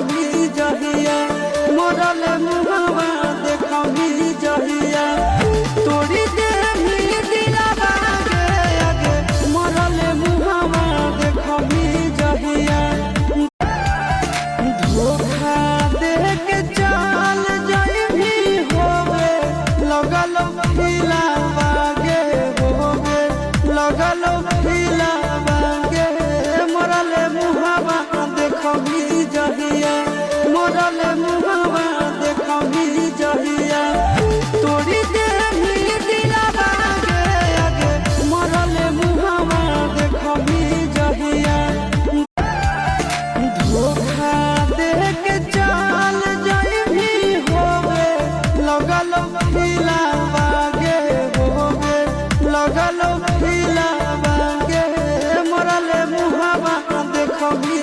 देखबी जहिया मरल मुहावा देखबी जहिया तोड़ी देही दिलवा गे आगे मरल मुहावा देखबी जहिया धोखा दे के चल जइभी होवे लगल खिलावा गे होवे लगल खिलावा गे मरल मुहावा देखबी जहिया मरल मुहावा देखबी जहिया तोड़ी देही दिलवा गे आगे मरल मुहावा देखबी जहिया धोखा दे के चल जइभी होवे लगल खिलावा गे होवे लगल खिलावा गे मरल मुहावा देखबी